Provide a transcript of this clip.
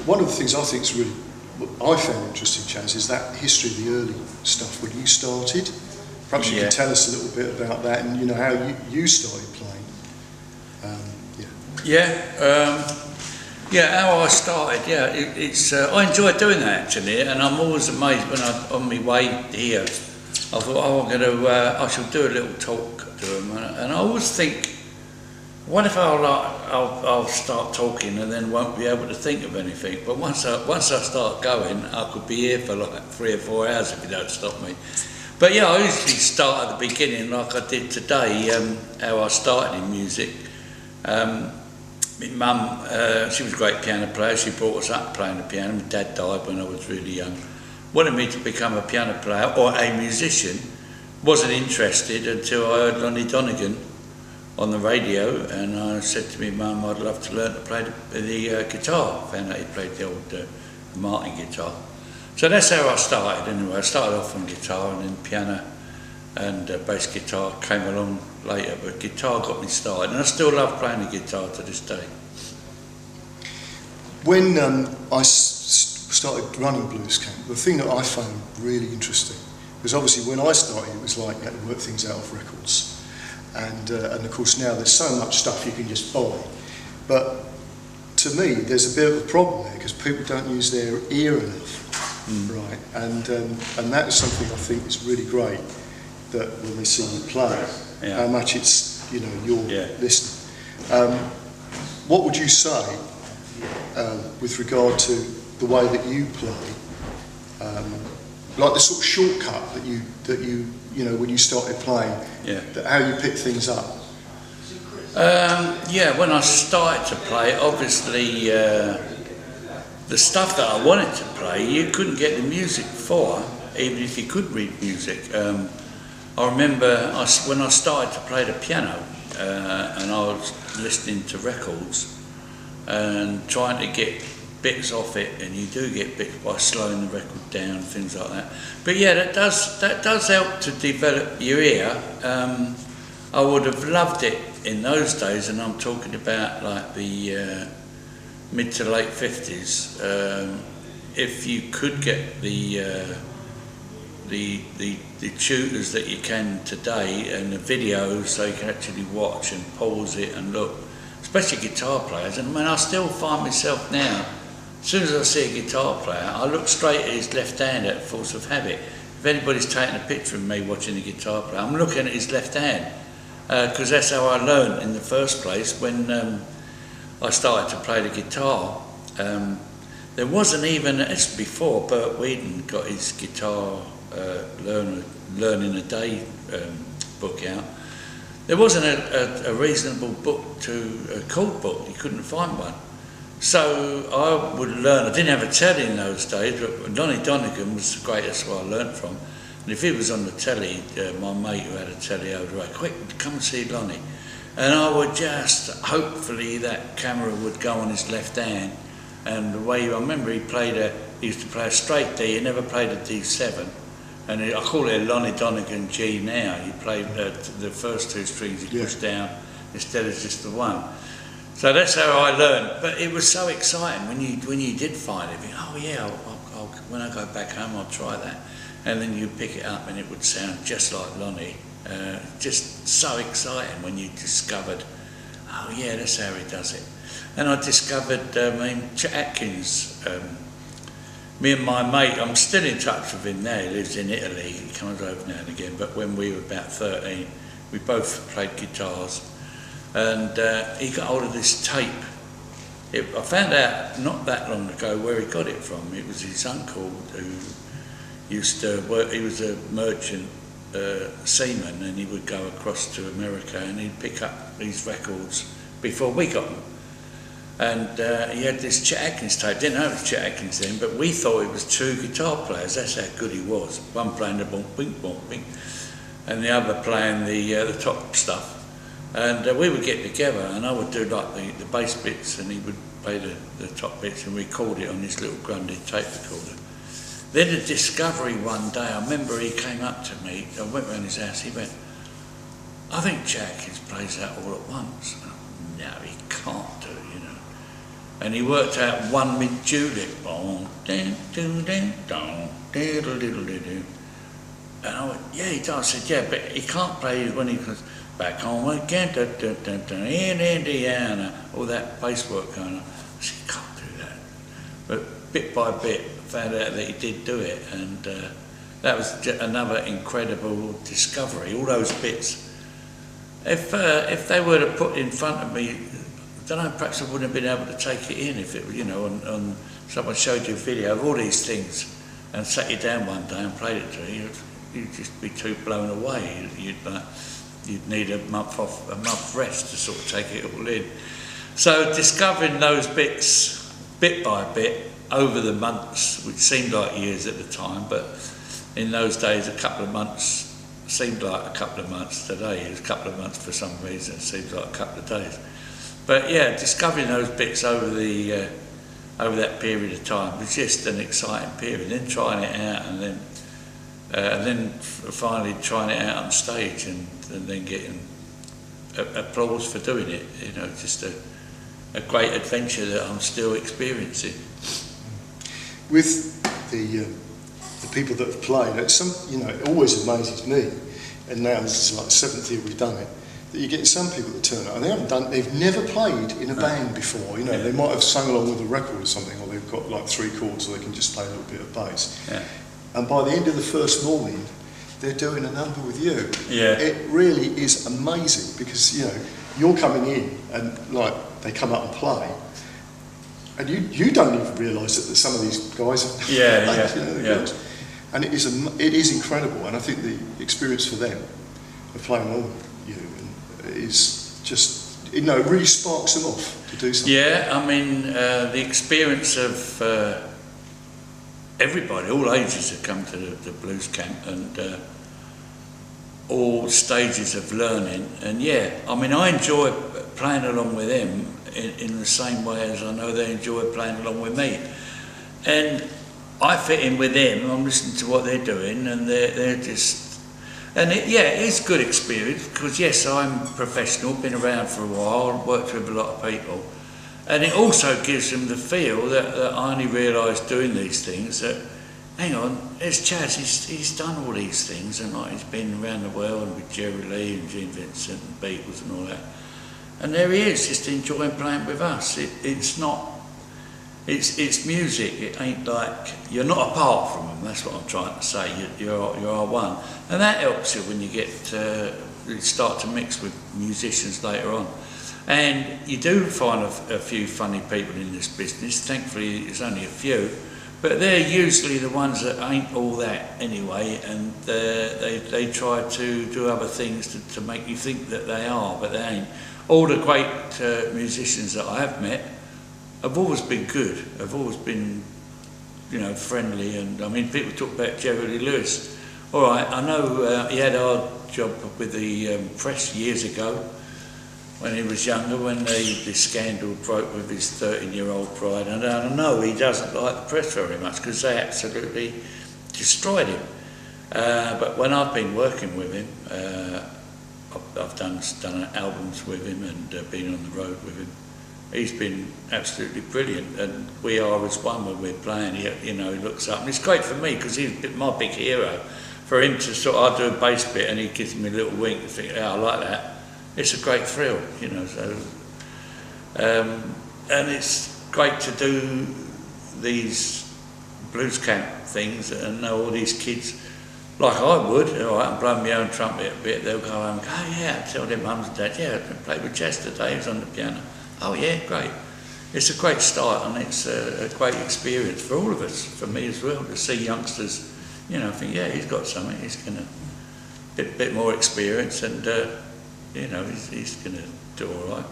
One of the things I think is really, what I found interesting, Chaz, is that history of the early stuff when you started. Perhaps you can tell us a little bit about that and, you know, how you started playing. How I started, it's I enjoy doing that actually, and I'm always amazed when I'm on my way here. I thought, I shall do a little talk to them, and I always think, what if I'll start talking and then won't be able to think of anything? But once I start going, I could be here for like 3 or 4 hours if you don't stop me. But yeah, I usually start at the beginning, like I did today, how I started in music. My mum, she was a great piano player. She brought us up playing the piano. My dad died when I was really young. Wanted me to become a piano player or a musician. Wasn't interested until I heard Lonnie Donegan on the radio, and I said to my mum, I'd love to learn to play the guitar. Found out he played the old Martin guitar. So that's how I started anyway. I started off on guitar, and then piano and bass guitar came along later, but guitar got me started, and I still love playing the guitar to this day. When I started running Blues Camp, the thing that I found really interesting was, obviously when I started it was like you had to work things out of records, and of course now there's so much stuff you can just buy, but to me there's a bit of a problem there because people don't use their ear enough, right? And that is something I think is really great, that when they see you play, how much it's, you know, you're listening. What would you say with regard to the way that you play, like the sort of shortcut that you know when you started playing, that how you pick things up? When I started to play, obviously the stuff that I wanted to play, you couldn't get the music for, even if you could read music. I remember when I started to play the piano, and I was listening to records and trying to get bits off it, and you do get bits by slowing the record down, things like that. But yeah, that does help to develop your ear. I would have loved it in those days, and I'm talking about like the mid to late 50s. If you could get the tutors that you can today and the videos, so you can actually watch and pause it and look, especially guitar players. And I mean, I still find myself now, as soon as I see a guitar player, I look straight at his left hand out of force of habit. If anybody's taking a picture of me watching a guitar player, I'm looking at his left hand, because that's how I learned in the first place. When I started to play the guitar, there wasn't even, it's before Bert Wheaton got his guitar learning a day book out. There wasn't a reasonable book a chord book. You couldn't find one. So I would learn. I didn't have a telly in those days, but Lonnie Donegan was the greatest one I learnt from. And if he was on the telly, my mate who had a telly over, right, quick, come and see Lonnie. And I would just, hopefully that camera would go on his left hand. And the way I remember he used to play a straight D, he never played a D7. And I call it a Lonnie Donegan G now. He played the first 2 strings he pushed down instead of just the one. So that's how I learned. But it was so exciting when you did find it. You think, oh yeah, when I go back home I'll try that. And then you pick it up and it would sound just like Lonnie. Just so exciting when you discovered, oh yeah, that's how he does it. And I discovered Chet Atkins. Me and my mate, I'm still in touch with him now, he lives in Italy, he comes over now and again, but when we were about 13, we both played guitars, and he got hold of this tape. I found out not that long ago where he got it from. It was his uncle who used to work, he was a merchant seaman, and he would go across to America and he'd pick up these records before we got them. And he had this Chet Atkins tape. Didn't know it was Chet Atkins then, but we thought it was 2 guitar players. That's how good he was. One playing the bonk, bink, bonk, bink, and the other playing the top stuff. And we would get together, and I would do like the bass bits, and he would play the top bits, and record it on this little Grundy tape recorder. Then a discovery one day, I remember he came up to me. I went round his house. He went, "I think Chet Atkins plays that all at once." No, he can't do it, you know. and he worked out one mid-Juliet. And I went, yeah, he does. I said, yeah, but he can't play when he goes back home again, in Indiana, all that bass work going on. I said, you can't do that. But bit by bit, found out that he did do it, and that was another incredible discovery. All those bits. If they were to put in front of me, I don't know, perhaps I wouldn't have been able to take it in if it, you know, and someone showed you a video of all these things and sat you down one day and played it to you. You'd just be too blown away. You'd need a month rest to sort of take it all in. So discovering those bits, bit by bit, over the months, which seemed like years at the time, but in those days, a couple of months seemed like a couple of months. Today, it's a couple of months for some reason. It seems like a couple of days. But yeah, discovering those bits over that period of time was just an exciting period. Then trying it out, and then finally trying it out on stage, and then getting applause for doing it. You know, just a great adventure that I'm still experiencing. With the people that have played, it always amazes me, and now this is like the 7th year we've done it, that you get some people that turn up and they've never played in a band before. You know, they might have sung along with a record or something, or they've got like 3 chords, so they can just play a little bit of bass. Yeah. And by the end of the first morning, they're doing a number with you. Yeah. It really is amazing, because you know you're coming in and like they come up and play, and you don't even realise that some of these guys have played, girls. And it is incredible, and I think the experience for them of playing along with you is just, you know, it really sparks them off to do something. Yeah, I mean, the experience of everybody, all ages have come to the blues camp, and all stages of learning. And yeah, I mean, I enjoy playing along with them in the same way as I know they enjoy playing along with me. And I fit in with them, I'm listening to what they're doing, and they're just... And it is good experience, because yes, I'm professional, been around for a while, worked with a lot of people. And it also gives them the feel that I only realised doing these things that, hang on, there's Chas, he's done all these things, and like, he's been around the world with Jerry Lee and Gene Vincent and Beatles and all that. And there he is, just enjoying playing with us. It's music. It ain't like, you're not apart from them. That's what I'm trying to say. You are one, and that helps you when you you start to mix with musicians later on. And you do find a few funny people in this business. Thankfully, there's only a few, but they're usually the ones that ain't all that anyway, and they try to do other things to make you think that they are, but they ain't. All the great musicians that I have met have always been good. Have always been, you know, friendly. And I mean, people talk about Jerry Lee Lewis. All right, I know he had a hard job with the press years ago when he was younger, when this scandal broke with his 13-year-old bride. And I know he doesn't like the press very much, because they absolutely destroyed him. But when I've been working with him, I've done albums with him and been on the road with him. He's been absolutely brilliant, and we are as one when we're playing. He looks up, and it's great for me, because he's my big hero. For him to I do a bass bit and he gives me a little wink and think, I like that. It's a great thrill, you know. So, and it's great to do these blues camp things and know all these kids, like I would, all right, and blow my own trumpet a bit. They'll go home and go, oh yeah, tell their mums and dads, yeah, I played with Chas today, he was on the piano. Oh yeah, great. It's a great start, and it's a great experience for all of us, for me as well, to see youngsters, you know, think, yeah, he's got something, he's going to bit more experience, and you know, he's going to do all right.